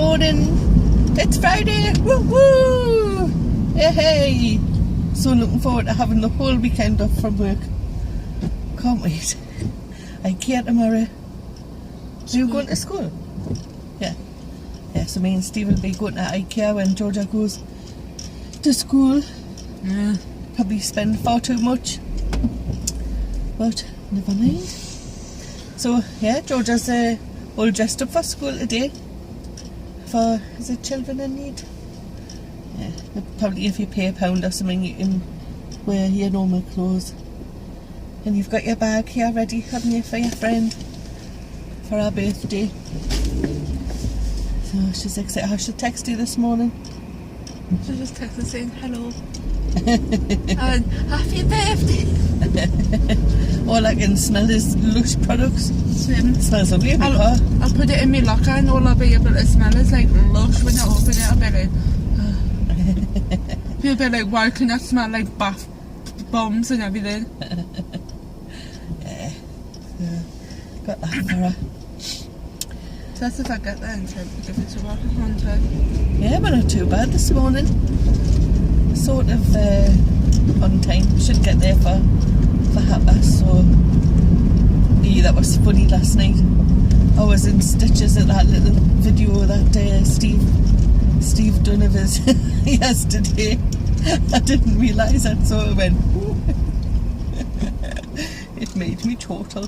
morning. It's Friday. Woo woo! Hey! So looking forward to having the whole weekend off from work. Can't wait. IKEA tomorrow. Are you going to school? Yeah. Yeah, so me and Steve will be going to IKEA when Georgia goes to school. Yeah. Probably spend far too much. But never mind. So yeah, Georgia's all dressed up for school today. For, is it children in need? Yeah, probably if you pay £1 or something you can wear your normal clothes. And you've got your bag here ready, haven't you, for your friend? For our birthday. So she's excited. I should text you this morning. She just texted saying hello. And happy birthday. All I can smell is Lush products. Same. It smells lovely in my car. I'll put it in my locker and all I'll be able to smell is like Lush when you open it. I'll be like, you'll be like, why can that smell like bath bombs and everything? Yeah. Got that for her. So that's if I get there in time to give it to her on time. Yeah, we're not too bad this morning. Sort of on time. Should get there for 1:30. So yeah, that was funny last night. I was in stitches at that little video that Steve done of us yesterday. I didn't realise that, so I went it made me total.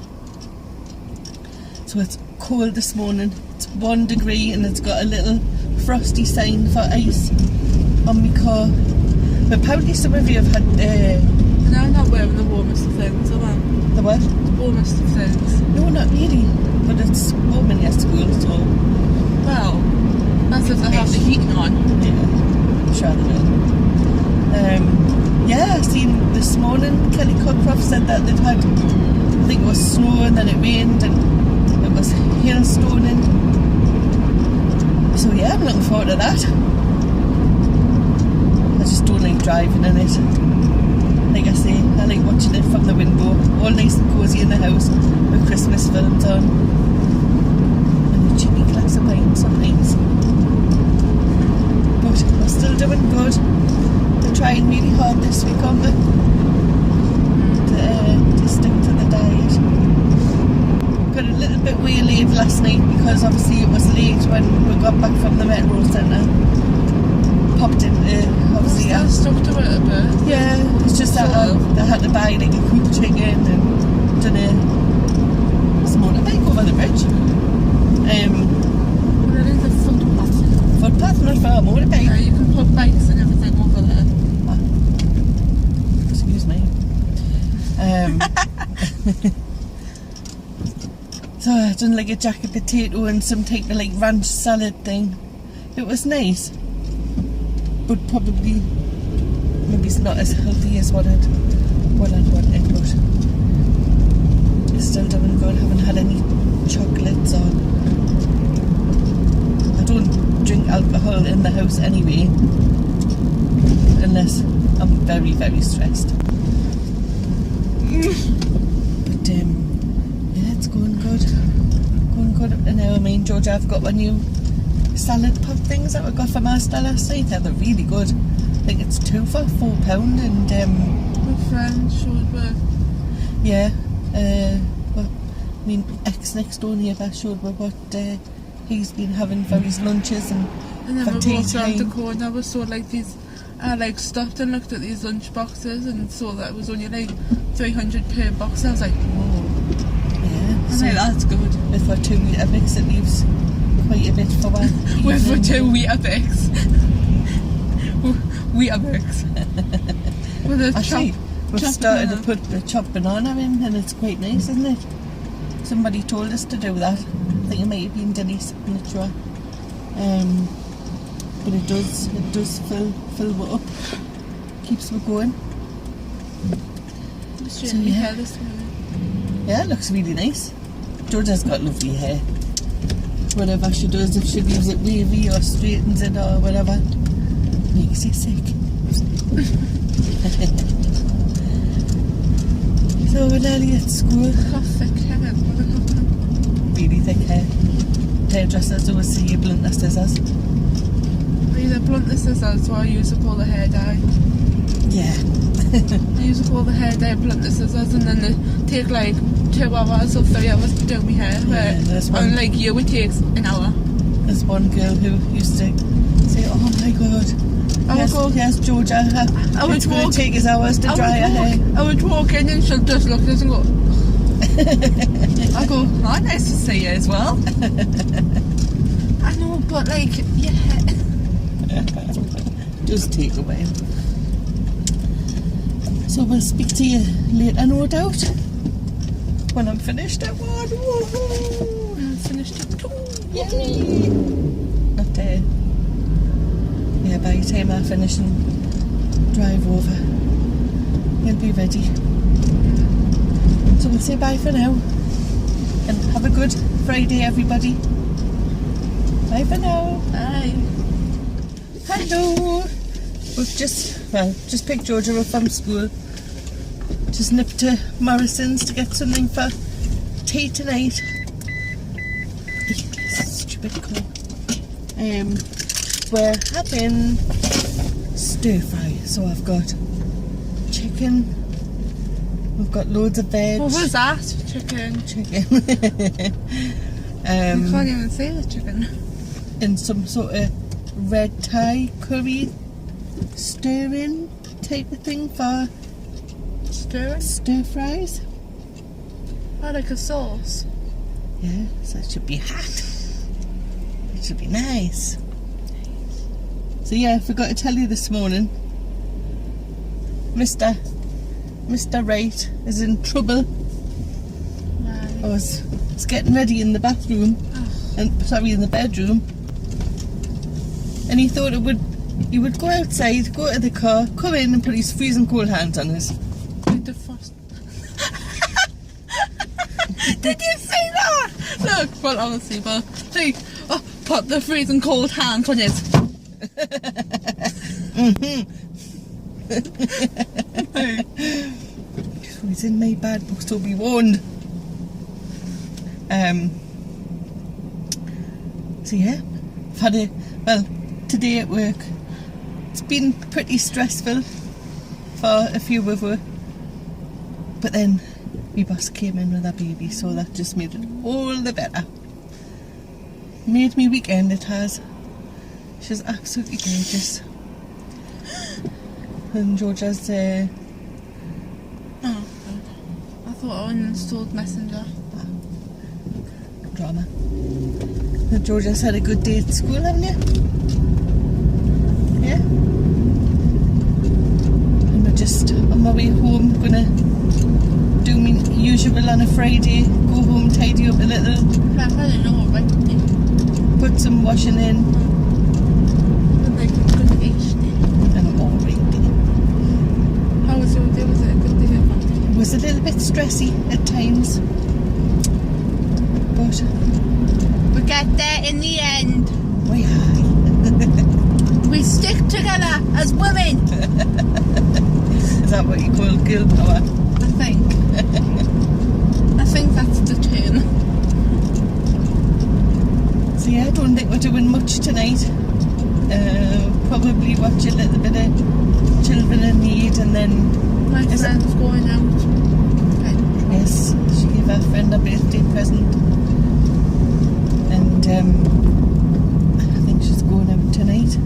So it's cold this morning. It's 1 degree and it's got a little frosty sign for ice on my car. But apparently some of you have had And I'm not wearing the warmest of things, am I? the what? The warmest of things. No, not really. But it's warm in your school, so Well, that's if they have the heating on. yeah, I'm sure they will. Yeah, I seen this morning Kelly Cockcroft said that they'd had, I think it was snow and then it rained and it was hailstoning. So yeah, I'm looking forward to that. I just don't like driving in it. Like I say, I like watching it from the window, all nice and cosy in the house with Christmas films on. And a cheeky glass of wine sometimes. But we're still doing good. We're trying really hard this week, aren't we? To stick to the diet. Got a little bit waylaid last night because obviously it was late when we got back from the Metro Centre. Popped into obviously Still stuck to it a bit. yeah, it's just that I had to buy like a cooked chicken and done a motorbike over the bridge. But it is a footpath. Footpath, not for a motorbike. Yeah, you can put bikes and everything over there. Excuse me. So I done like a jacket potato and some type of like ranch salad thing. It was nice, but probably maybe it's not as healthy as what I'd wanted, but it's still doing good. Haven't had any chocolates or I don't drink alcohol in the house anyway, unless I'm very, very stressed. But yeah, it's going good. Going good. And now me and Georgia have got my new salad pot things that we got from Asda last night. They're really good. I think it's 2 for £4 and My friend showed me. yeah, well, I mean ex next door neighbour showed me what he's been having for his lunches and And for then we tea walked around the time. corner, we saw like these, I like stopped and looked at these lunch boxes and saw that it was only like 300 per box. I was like, whoa. Yeah, I was like, that's good. if we're 2 Weetabix it leaves quite a bit for one. With for 2 Weetabix. Weetabix. With a Actually, we've chopped started banana. to put the chopped banana in and it's quite nice, isn't it? Somebody told us to do that. I think it might have been Denny's signature. But it does fill it up. Keeps me going. Straight So, in my yeah. hair this morning. Yeah, it looks really nice. Georgia's got lovely hair. Whatever she does, if she leaves it wavy or straightens it or whatever, makes you sick. So we're nearly at school. Got thick hair. Really thick hair. hairdressers who will see you blunt the scissors. Either blunt the scissors or I use up all the hair dye. Yeah. I use up all the hair dye, blunt the scissors, and then they take like 2 hours or 3 hours to do my hair. Yeah, there's one. Unlike you, it takes an hour. There's one girl who used to say, "Oh my God, yes, Georgia, it's going to take us hours to dry her hair." I would walk in and she'll just look at us and go. I go, "Oh, nice to see you as well." I know, but like, yeah. Just take a while. So we'll speak to you later, no doubt. When I'm finished at 1. Woohoo! I'm finished at 2. Yay! Not there. Yeah, by the time I finish and drive over, we'll be ready. So we'll say bye for now. And have a good Friday, everybody. Bye for now. Bye. Hello. We've just picked Georgia up from school. Just nipped to Morrison's to get something for tea tonight. Stupid call. We're having stir fry. So I've got chicken. We've got loads of veg. What was that? Chicken. Chicken. You can't even say the chicken. And some sort of red Thai curry stirring type of thing for stir fries. Oh, like a sauce. Yeah, so it should be hot. It should be nice. So yeah, I forgot to tell you this morning, Mr. Wright is in trouble. Right. I was getting ready in the bathroom, in the bedroom, and he thought he would go outside, go to the car, come in and put his freezing cold hands on us. The first. Did you see that? Look, well obviously, but like, put the freezing cold hands on it. He's in my bad book, so be warned. So yeah, I've had today at work, it's been pretty stressful for a few of us, but then my boss came in with a baby, so that just made it all the better. Made me weekend, it has. She's absolutely gorgeous. And Georgia's Oh, God. I thought I uninstalled Messenger. Drama. And Georgia's had a good day at school, haven't you? Yeah? And we're just on my way home, gonna do my usual on a Friday, go home, tidy up a little, I don't know what to do. put some washing in, Like a good each day. and I'm all ready. How was your day? Was it a good day? It was a little bit stressy at times, but We get there in the end. we are. We stick together as women. Is that what you call girl power? I think that's the term. So yeah, I don't think we're doing much tonight. Probably watch a little bit of Children in Need, and then My friend's going out. yes, she gave her friend a birthday present, and I think she's going out tonight.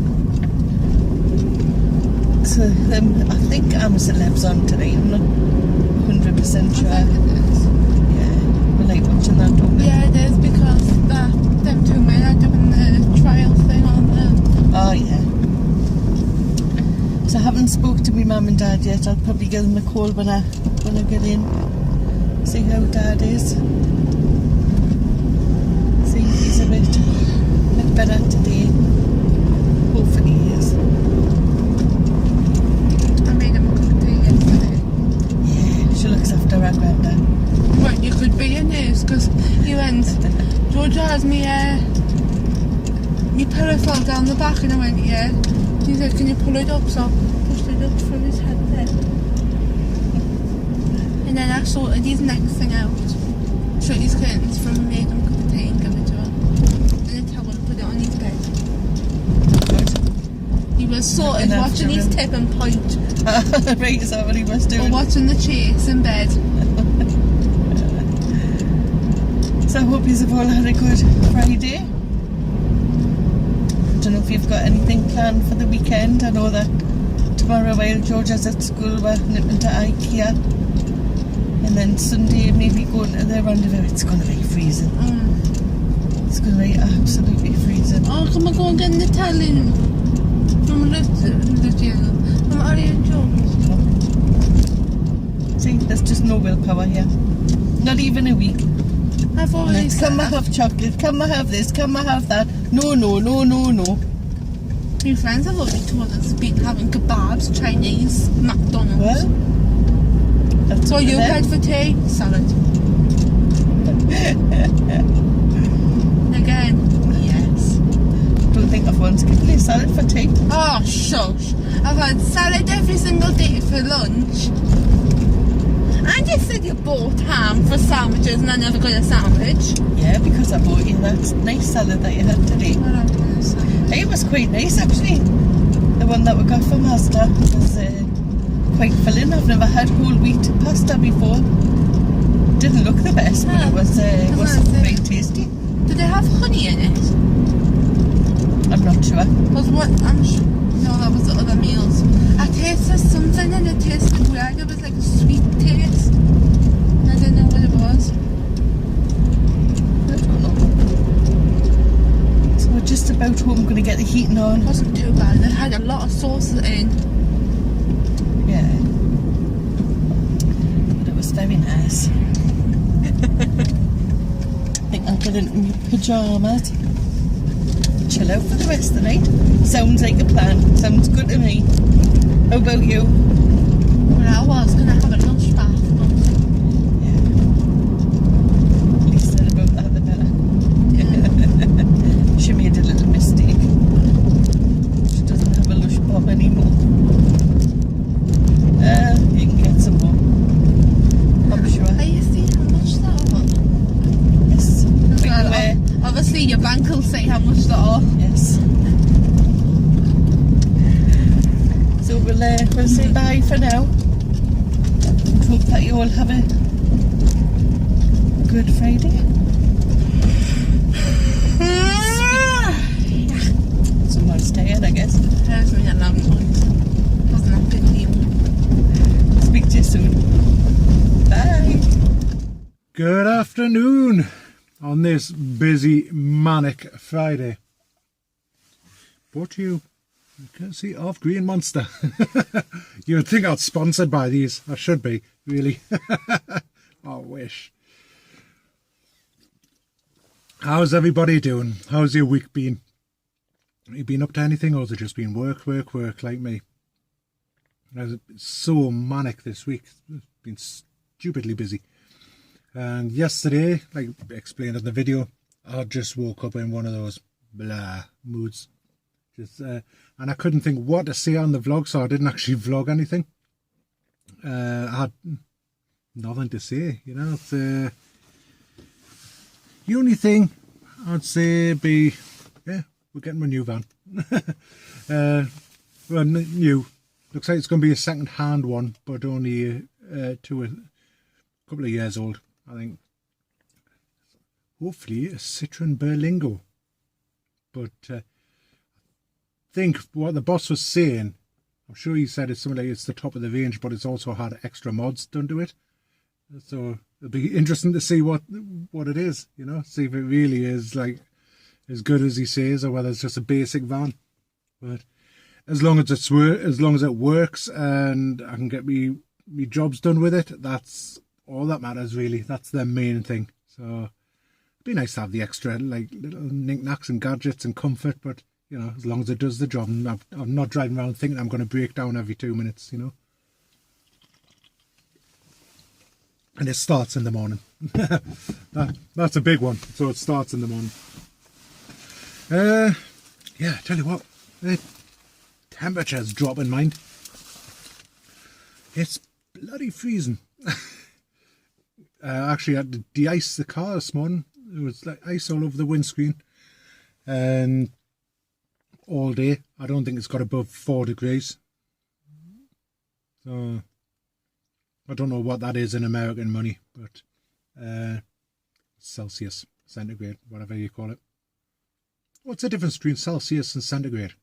So I think I'm Celeb's on tonight. I'm not 100% sure. I think it is. Yeah, we like watching that, don't we? Yeah, it is, because them two men are doing the trial thing on them. Oh yeah. So I haven't spoke to my mum and dad yet. I'll probably give them a call when I get in. See how dad is. See if he's a bit better today. Hopefully he is. I made him a cup of tea yesterday. Yeah, she looks after her granddad. Well, you could be a nurse, because he went, Georgia has me pillow fell down the back, and I went, yeah. He said, can you pull it up? So I pushed it up from his head there. And then I sorted his neck thing out. Shut his curtains from and made him a cup of tea and give it to her. in a towel and put it on his bed. Good. He was sorted Looking watching after his him. tipping point Right, is that what he was or doing? watching the chase in bed. So I hope you've all had a good Friday. I don't know if you've got anything planned for the weekend. I know that tomorrow while Georgia's at school we're nipping to IKEA. And then Sunday maybe going to the rendezvous. It's going to be freezing. It's going to be absolutely freezing. Oh, can we go and get an Italian from from Ari and George? See, there's just no willpower here. Not even a week. I've already Let's said come that. and have chocolate, come and have this, come and have that. No, no, no, no, no. My friends have already told us been having kebabs, Chinese, McDonald's. Well, that's So up to you them. had for tea? Salad. Again, yes. Don't think I've once given you salad for tea. Oh, shush. I've had salad every single day for lunch. And you said you bought ham for sandwiches and I never got a sandwich. Yeah, because I bought you that nice salad that you had today. Well, I'm gonna say. Hey, it was quite nice actually. The one that we got from Asda was quite filling. I've never had whole wheat pasta before. Didn't look the best, but it was very tasty. Did they have honey in it? I'm not sure. Was what? I'm sure. No, that was the other meals. I tasted something and it tasted weird. It was like a sweet taste. I didn't know what it was. I don't know. So we're just about home. Going to get the heating on. It wasn't too bad. It had a lot of sauces in. Yeah. But it was very nice. I think I'll get into my pyjamas. Chill out for the rest of the night. Sounds like a plan. Sounds good to me. How about you? Well, I was going to have a lunch bath. Yeah. At least said about that the better. She made a little mistake. She doesn't have a lush bomb anymore. You can get some more. I'm sure. Are you seeing how much that was? Yes. Well, obviously your bank will say how much that are. Yes. So we'll say bye for now. And hope that you all have a good Friday. Someone's tired, I guess. There's me alarm noise. Wasn't that good news? Speak to you soon. Bye. Good afternoon on this busy, manic Friday. Brought to you courtesy of Green Monster. You would think I was sponsored by these. I should be, really. I wish. How's everybody doing? How's your week been? Have you been up to anything, or has it just been work like me? It's so manic this week. It's been stupidly busy. And yesterday, like explained in the video, I just woke up in one of those blah moods. Just and I couldn't think what to say on the vlog, so I didn't actually vlog anything. I had nothing to say, you know. It's, the only thing I'd say be, yeah, we're getting a new van. Well, new. Looks like it's going to be a second-hand one, but only a couple of years old, I think. Hopefully a Citroen Berlingo. But I think what the boss was saying, I'm sure he said it's something like it's the top of the range, but it's also had extra mods done to it. So it'll be interesting to see what it is, you know, see if it really is like as good as he says, or whether it's just a basic van. But as long as it works and I can get me jobs done with it, that's all that matters really. That's the main thing. So it'd be nice to have the extra like little knickknacks and gadgets and comfort, but you know, as long as it does the job, and I'm not driving around thinking I'm going to break down every 2 minutes, you know. And it starts in the morning. That's a big one. So it starts in the morning. Yeah, tell you what, the temperature's dropping, mind. It's bloody freezing. Actually, I had to de-ice the car this morning. It was like ice all over the windscreen. and all day. I don't think it's got above 4 degrees. So I don't know what that is in American money, but Celsius, centigrade, whatever you call it. What's the difference between Celsius and centigrade?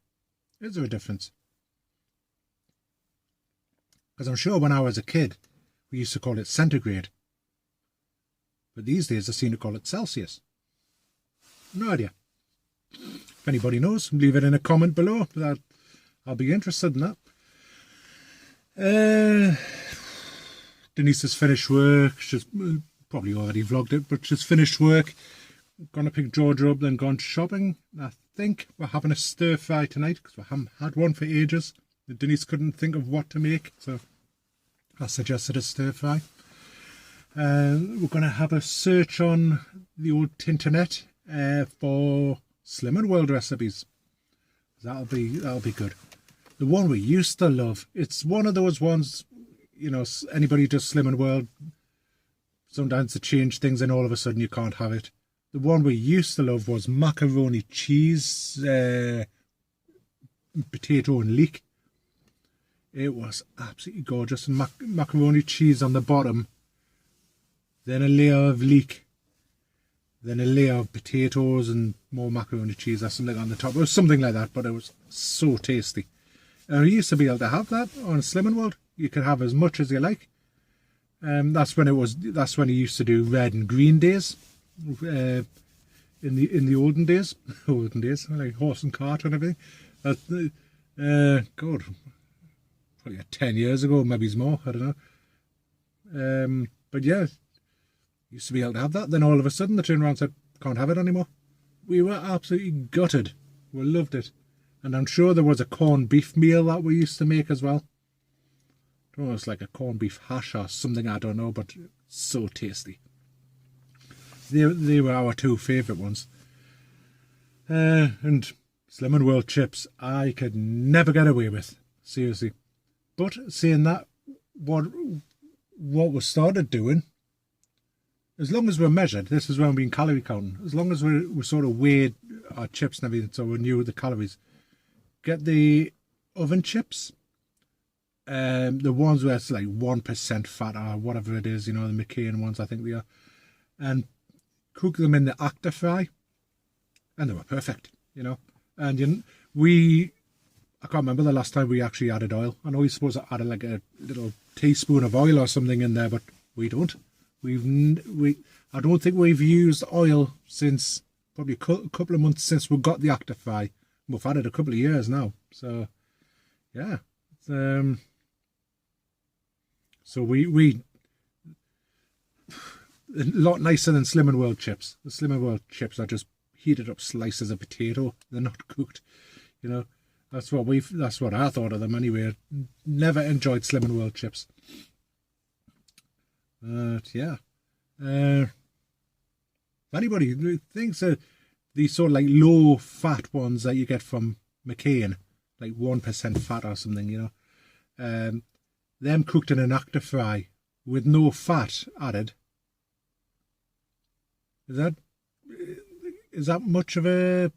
Is there a difference? Because I'm sure when I was a kid, we used to call it centigrade. But these days I seem to call it Celsius. No idea. If anybody knows, leave it in a comment below. I'll be interested in that. Denise has finished work. She's probably already vlogged it, but she's finished work. Gonna pick Georgia up, then gone shopping. I think we're having a stir fry tonight because we haven't had one for ages. Denise couldn't think of what to make, so I suggested a stir fry. We're gonna have a search on the old Tinternet for Slimming World recipes. That'll be good. The one we used to love. It's one of those ones, you know, anybody does Slimming World, sometimes they change things and all of a sudden you can't have it. The one we used to love was macaroni cheese, potato and leek. It was absolutely gorgeous. And macaroni cheese on the bottom, then a layer of leek, then a layer of potatoes and more macaroni cheese or something on the top. It was something like that, but it was so tasty. And we used to be able to have that on Slimming World. You could have as much as you like. That's when he used to do red and green days. In the olden days, like horse and cart and everything. God, probably 10 years ago, maybe it's more. I don't know. But yeah, used to be able to have that. Then all of a sudden, they turned around and said, "Can't have it anymore." We were absolutely gutted. We loved it, and I'm sure there was a corned beef meal that we used to make as well. I don't know, it's like a corned beef hash or something. I don't know, but so tasty. They were our two favourite ones. And Slimming World chips, I could never get away with, seriously. But saying that, what we started doing, as long as we're measured, this is when we've been calorie counting, as long as we sort of weighed our chips and everything, so we knew the calories, get the oven chips, the ones where it's like 1% fat or whatever it is, you know, the McCain ones, I think they are, and cook them in the Actor fry, and they were perfect, you know. And I can't remember the last time we actually added oil. I know we're supposed to add like a little teaspoon of oil or something in there, but we don't. I don't think we've used oil since probably a couple of months since we got the Actor fry. We've had it a couple of years now, so yeah. So we a lot nicer than Slimming World chips. The Slimming World chips are just heated up slices of potato. They're not cooked, you know. That's what I thought of them anyway. Never enjoyed Slimming World chips. But yeah. If anybody thinks that these sort of like low fat ones that you get from McCain, like 1% fat or something, you know, them cooked in an Actor fry with no fat added, is that much of a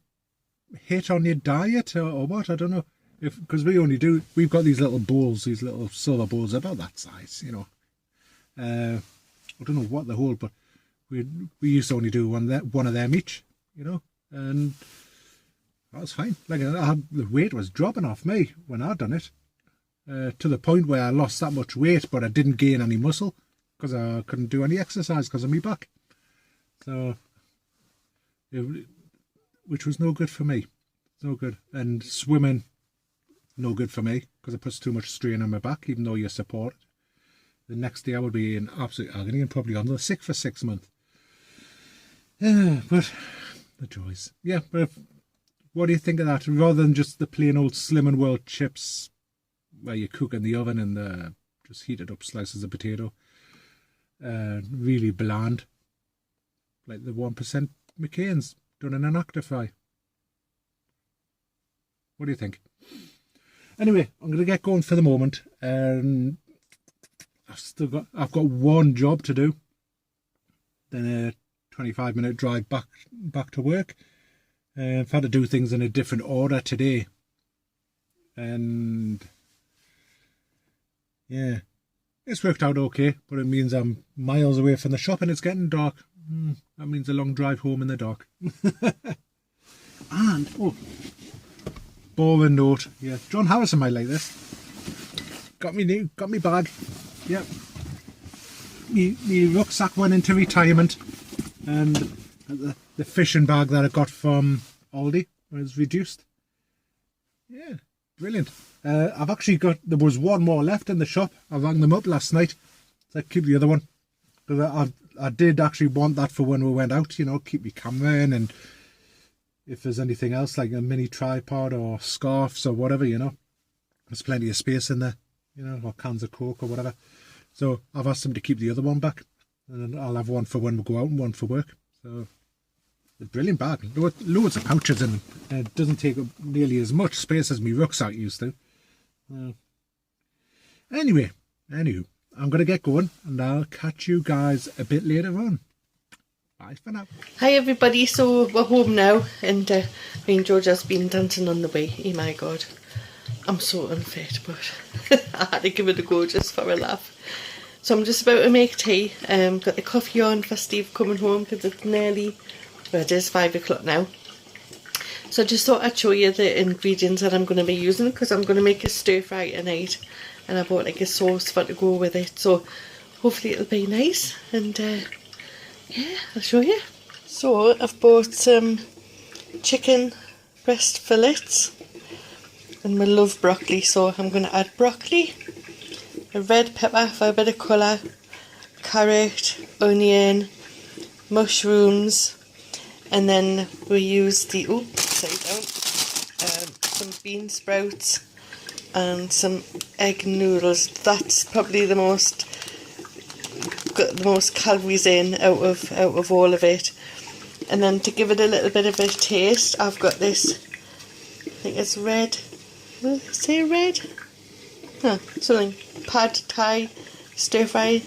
hit on your diet or what? I don't know. Because we've got these little bowls, these little silver bowls about that size, you know. I don't know what they hold, but we used to only do one of them each, you know, and that was fine. Like the weight was dropping off me when I'd done it, to the point where I lost that much weight, but I didn't gain any muscle because I couldn't do any exercise because of my back. So, which was no good for me. No good. And swimming, no good for me because it puts too much strain on my back, even though you support it. The next day I would be in absolute agony and probably on the sick for 6 months. But the joys. Yeah, but what do you think of that? Rather than just the plain old Slimming World chips where you cook in the oven and just heated up slices of potato. Really bland. Like the 1% McCain's done in an Actor fry. What do you think? Anyway, I'm going to get going for the moment. I've got one job to do. Then a 25-minute drive back to work. I've had to do things in a different order today. And yeah, it's worked out okay, but it means I'm miles away from the shop and it's getting dark. That means a long drive home in the dark. And, boring note, yeah, John Harrison might like this. Got me bag. Yep. Me rucksack went into retirement, and the fishing bag that I got from Aldi was reduced. Yeah, brilliant. I've actually there was one more left in the shop. I rang them up last night, so I keep the other one. Because I did actually want that for when we went out, you know, keep my camera in, and if there's anything else like a mini tripod or scarves or whatever, you know, there's plenty of space in there, you know, or cans of Coke or whatever. So I've asked them to keep the other one back, and I'll have one for when we go out and one for work. So a brilliant bag, loads of pouches in them, and it doesn't take up nearly as much space as my rucksack used to. Anyway, I'm going to get going, and I'll catch you guys a bit later on. Bye for now. Hi everybody, so we're home now, and me and George has been dancing on the way. Oh my god, I'm so unfit, but I had to give it a go just for a laugh. So I'm just about to make tea. Got the coffee on for Steve coming home because it's nearly, well, it is 5 o'clock now. So I just thought I'd show you the ingredients that I'm going to be using, because I'm going to make a stir fry tonight, and I bought like a sauce for to go with it. So hopefully it'll be nice, and yeah, I'll show you. So I've bought some chicken breast fillets, and we love broccoli, so I'm going to add broccoli, a red pepper for a bit of colour, carrot, onion, mushrooms, and then we use the some bean sprouts and some egg noodles. That's probably the most, got the most calories in out of all of it. And then to give it a little bit of a taste, I've got this, I think it's red, will it say red? No, something, pad thai stir fry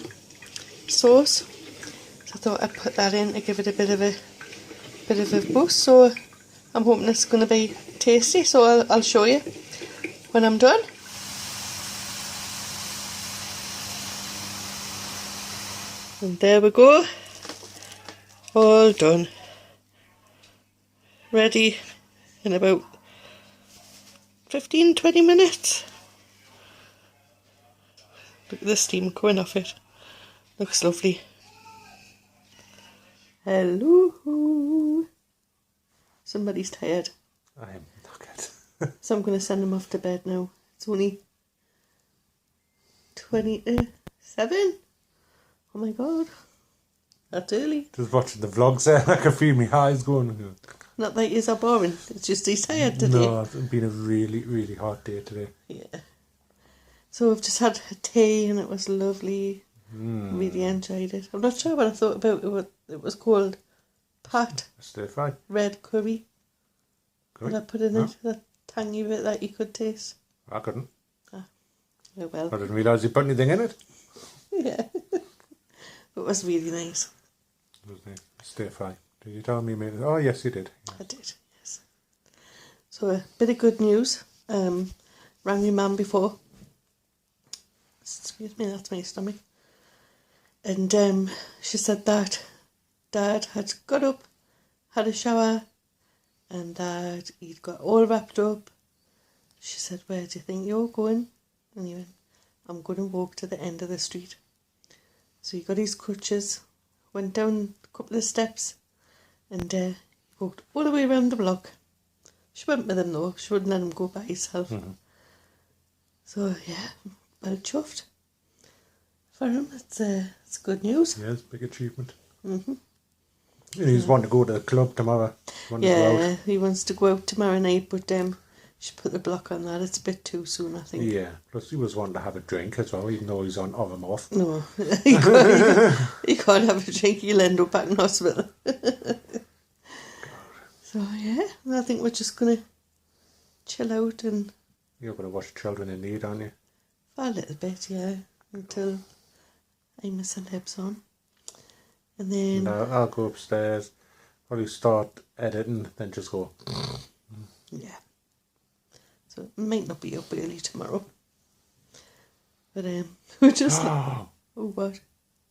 sauce. So I thought I'd put that in to give it a bit of a boost. So I'm hoping it's going to be tasty, so I'll show you when I'm done. And there we go, all done, ready in about 15-20 minutes. Look at the steam coming off it, looks lovely. Hello, somebody's tired. I am knackered. So I'm going to send him off to bed now. It's only 27. Oh my god, that's early. Just watching the vlogs there, I can feel my eyes going. Not that he's boring, it's just he's tired today. No, it's been a really, really hot day today. Yeah. So I've just had a tea and it was lovely. Really enjoyed it. I'm not sure what I thought about it. What it was called, pat. Stir fry. Red curry. What I put in it, that tangy bit that you could taste. I couldn't. Oh well. I didn't realise you put anything in it. Yeah. It was really nice. It was the stir fry. Did you tell me you made it? Oh yes, you did. Yeah. I did, yes. So a bit of good news. Rang my mum before. Excuse me, that's my stomach. And she said that Dad had got up, had a shower, and that he'd got all wrapped up. She said, "Where do you think you're going?" And he went, "I'm going to walk to the end of the street." So he got his crutches, went down a couple of steps, and he walked all the way around the block. She went with him though, she wouldn't let him go by himself. So yeah, well chuffed for him. It's good news. Yeah, it's a big achievement. He's wanting to go to the club tomorrow. Yeah, he wants to go out tomorrow night, but she put the block on that. It's a bit too soon, I think. Yeah, plus he was wanting to have a drink as well, even though he's on off him off. No, he can't have a drink, he'll end up back in hospital. So yeah, I think we're just going to chill out and... You're going to watch Children in Need, aren't you? For a little bit, yeah, until Amos and Heb's on. And then... No, I'll go upstairs. Probably start editing, then just go. Yeah. So it might not be up early tomorrow. But we're just like, oh, what?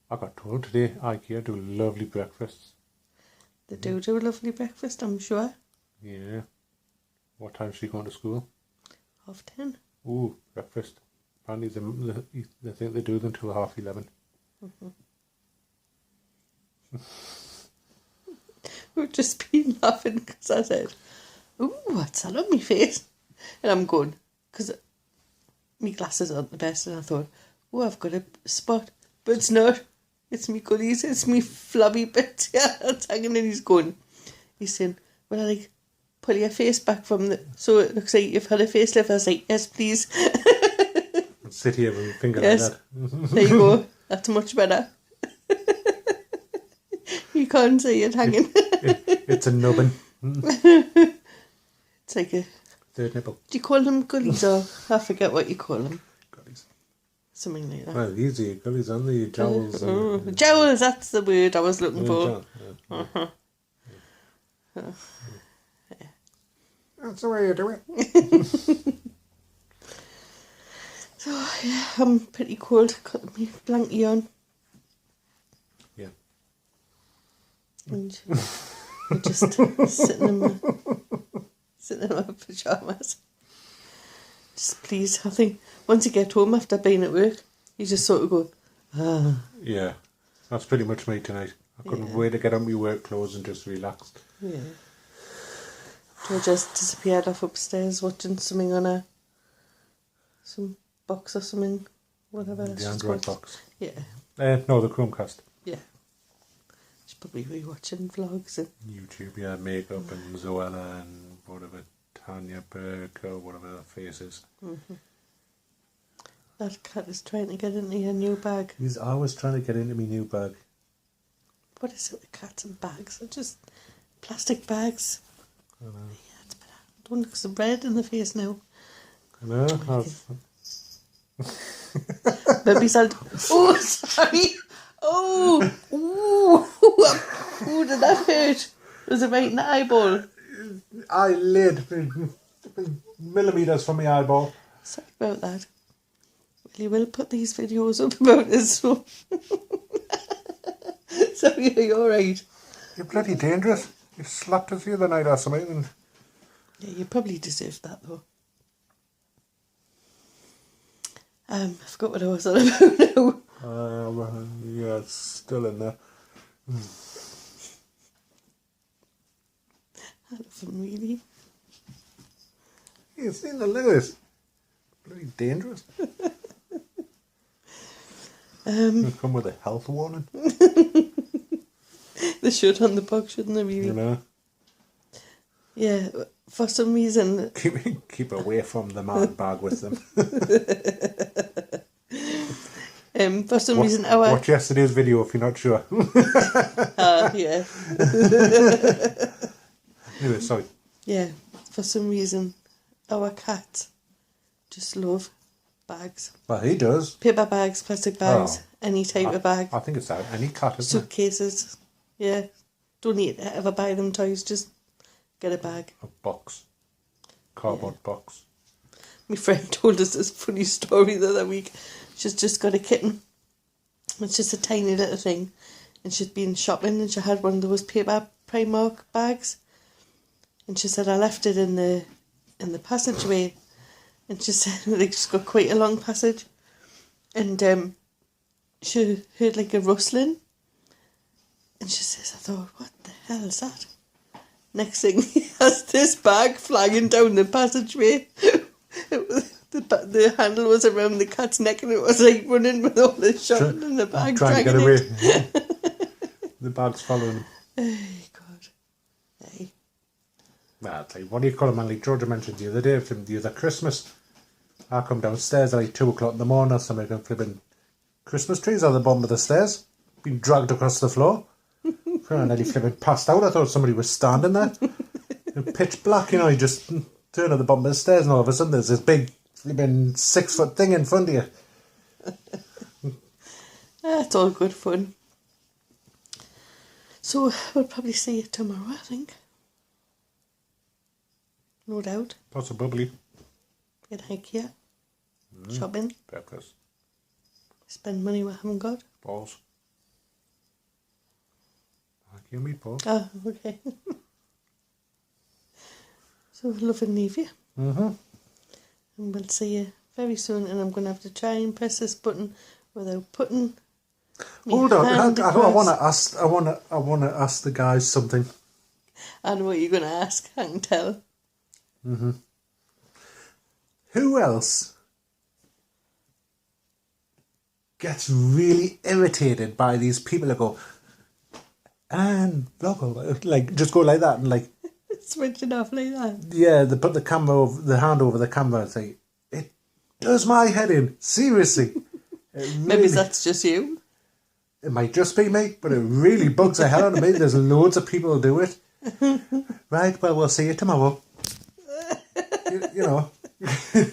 I got told today, IKEA do lovely breakfasts. They do a lovely breakfast, I'm sure. Yeah. What time is she going to school? 10:30. Ooh, breakfast. Apparently they think they do them till 11:30. We've just been laughing because I said, ooh, what's that on my face? And I'm going, because my glasses aren't the best, and I thought, oh, I've got a spot. But it's not. It's me goodies, it's me flabby bits. Yeah, that's hanging in his gun. He's saying, well, I like, pull your face back from the, so it looks like you've had a facelift. I was like, yes, please. Sit here with your finger Yes. like that. There you go. That's much better. You can't see it hanging. It's a nubbin. It's like a, Third nipple. do you call them gullies, or I forget what you call them. Gullies. Something like that. Well, these are your gullies, aren't they? Your jowls. Jowls, that's the word I was looking for. That's the way you do it. So, yeah, I'm pretty cold. Got my blankie on. Yeah. And I'm just sitting in my pyjamas. Just please, I think once you get home after being at work, you just sort of go, ah. Yeah. That's pretty much me tonight. I couldn't wait to get on my work clothes and just relax. Yeah. I just disappeared off upstairs watching something on some box or something, whatever. The Android box. Yeah. No, the Chromecast. Yeah. She's probably rewatching vlogs and YouTube, yeah, makeup and Zoella and whatever, Tanya Burke or whatever that face is. that cat is trying to get into your new bag. He's always trying to get into my new bag. What is it with cats and bags? They're just plastic bags. I know. Yeah, it's better. Don't look so red in the face now. I know. Maybe I'll... Oh, sorry. Oh, ooh. Ooh, did that hurt? Was it right in the eyeball? Eyelid. Millimetres from my eyeball. Sorry about that. Well, you will put these videos up about this, so... Sorry, are you alright? You're bloody dangerous. You slapped us the other night or something. And... Yeah, you probably deserve that, though. I forgot what I was on about now. Yeah, it's still in there. I love them, really. You've seen the lyrics. Bloody dangerous. They come with a health warning. They should on the box, shouldn't they, really? You know? Yeah, for some reason... Keep away from the man bag with them. For some reason our... Watch yesterday's video if you're not sure. yeah. Anyway, sorry. Yeah, for some reason our cat just love bags. Well, he does. Paper bags, plastic bags, any type of bag. I think it's that. Any cat, isn't it? Suitcases. Yeah. Don't need to ever buy them toys, just get a bag. A box. Cardboard box. My friend told us this funny story the other week. She's just got a kitten. It's just a tiny little thing. And she'd been shopping and she had one of those paper Primark bags. And she said, I left it in the passageway. And she said, like, she's got quite a long passage. And she heard like a rustling. And she says, I thought, what the hell is that? Next thing, he has this bag flying down the passageway. It was, the handle was around the cat's neck and it was like running with all the shopping in the bag. Trying to get away. The bag's following him. Oh, God. Hey. Well, it's like, what do you call it, man? Like Georgia mentioned the other day, from the other Christmas. I come downstairs at like 2 o'clock in the morning, somebody can flipping Christmas trees on the bottom of the stairs, being dragged across the floor. And then he flipping passed out. I thought somebody was standing there. Pitch black, you know, you just turn at the bottom of the stairs and all of a sudden there's this big flipping 6 foot thing in front of you. It's all good fun. So we'll probably see you tomorrow, I think. No doubt. Possibly. Get IKEA. Shopping. Breakfast. Spend money we haven't got. Balls. IKEA meatballs. Oh, okay. So love and leave you. Mm-hmm. And we'll see you very soon. And I'm going to have to try and press this button without putting. Hold on. I want across. to ask. I want to ask the guys something. I know what you're going to ask. I can tell. Mm-hmm. Who else gets really irritated by these people that go and vlog, like just go like that and like Switch it off like that. yeah, they put the hand over the camera and say it does my head in, seriously. Maybe that's just you. It might just be me, but it really bugs the hell out of me. There's loads of people who do it. Right, well, we'll see you tomorrow. You know. And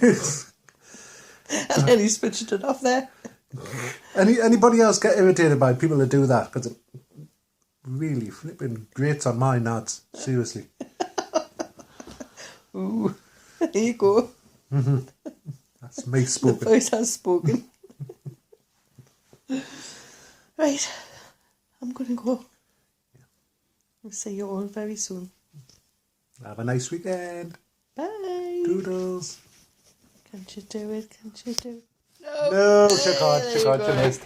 then he switched it off there. Anybody else get irritated by people that do that? Because it really flipping grates on my nuts. Seriously. Ooh, there you go. Mm-hmm. That's me The spoken. voice has spoken. Right, I'm going to go. I'll see you all very soon. Have a nice weekend. Bye. Doodles. Can't you do it? Can't you do it? No, she can't. She missed.